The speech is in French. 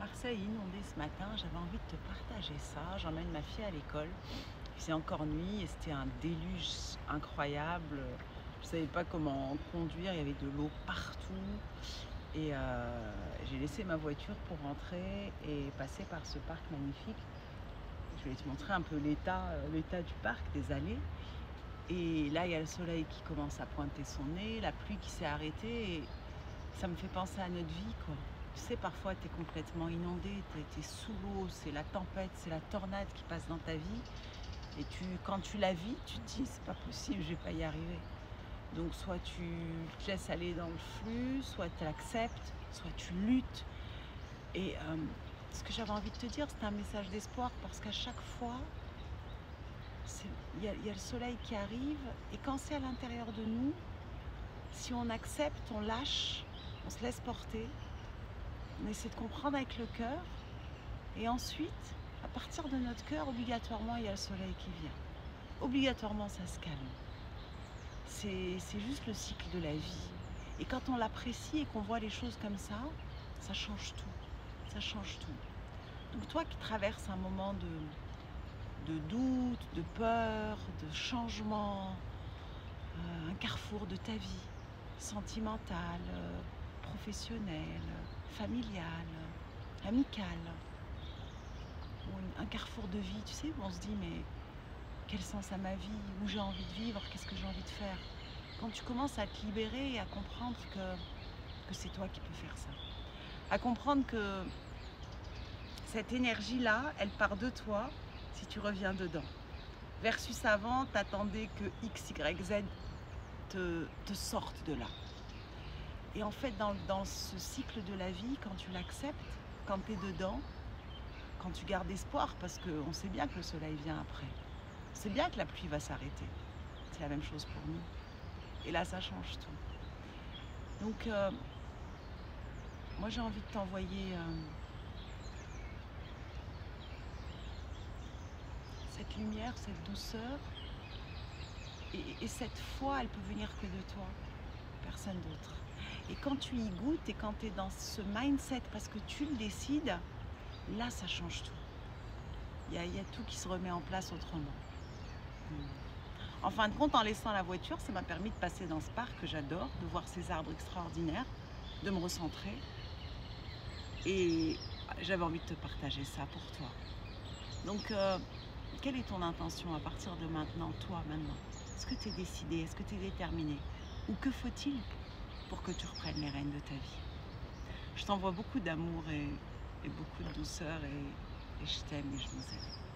Marseille inondé ce matin, j'avais envie de te partager ça. J'emmène ma fille à l'école. Il faisait encore nuit et c'était un déluge incroyable. Je ne savais pas comment conduire, il y avait de l'eau partout. Et j'ai laissé ma voiture pour rentrer et passer par ce parc magnifique. Je vais te montrer un peu l'état du parc, des allées. Et là, il y a le soleil qui commence à pointer son nez, la pluie qui s'est arrêtée. Et ça me fait penser à notre vie, quoi. Tu sais, parfois, tu es complètement inondé, tu es sous l'eau, c'est la tempête, c'est la tornade qui passe dans ta vie. Et quand tu la vis, tu te dis, c'est pas possible, je vais pas y arriver. Donc, soit tu te laisses aller dans le flux, soit tu l'acceptes, soit tu luttes. Et ce que j'avais envie de te dire, c'est un message d'espoir parce qu'à chaque fois, il y a le soleil qui arrive. Et quand c'est à l'intérieur de nous, si on accepte, on lâche, on se laisse porter, on essaie de comprendre avec le cœur, et ensuite, à partir de notre cœur, obligatoirement, il y a le soleil qui vient. Obligatoirement, ça se calme. C'est juste le cycle de la vie. Et quand on l'apprécie et qu'on voit les choses comme ça change tout. Ça change tout. Donc toi qui traverses un moment de doute, de peur, de changement, un carrefour de ta vie, sentimentale, professionnelle, familiale, amicale, ou un carrefour de vie, tu sais, où on se dit mais quel sens à ma vie, où j'ai envie de vivre, qu'est-ce que j'ai envie de faire. Quand tu commences à te libérer et à comprendre que c'est toi qui peux faire ça, à comprendre que cette énergie-là, elle part de toi si tu reviens dedans. Versus avant, t'attendais que X, Y, Z te sortent de là. Et en fait, dans ce cycle de la vie, quand tu l'acceptes, quand tu es dedans, quand tu gardes espoir, parce qu'on sait bien que le soleil vient après, on sait bien que la pluie va s'arrêter. C'est la même chose pour nous. Et là, ça change tout. Donc, moi, j'ai envie de t'envoyer cette lumière, cette douceur. Et cette foi, elle peut venir que de toi, personne d'autre. Et quand tu y goûtes et quand tu es dans ce mindset, parce que tu le décides, là, ça change tout. Il y a tout qui se remet en place autrement. En fin de compte, en laissant la voiture, ça m'a permis de passer dans ce parc que j'adore, de voir ces arbres extraordinaires, de me recentrer. Et j'avais envie de te partager ça pour toi. Donc, quelle est ton intention à partir de maintenant, toi, maintenant? Est-ce que tu es décidé? Est-ce que tu es déterminé? Ou que faut-il pour que tu reprennes les rênes de ta vie? Je t'envoie beaucoup d'amour et beaucoup de douceur et je t'aime et je vous aime.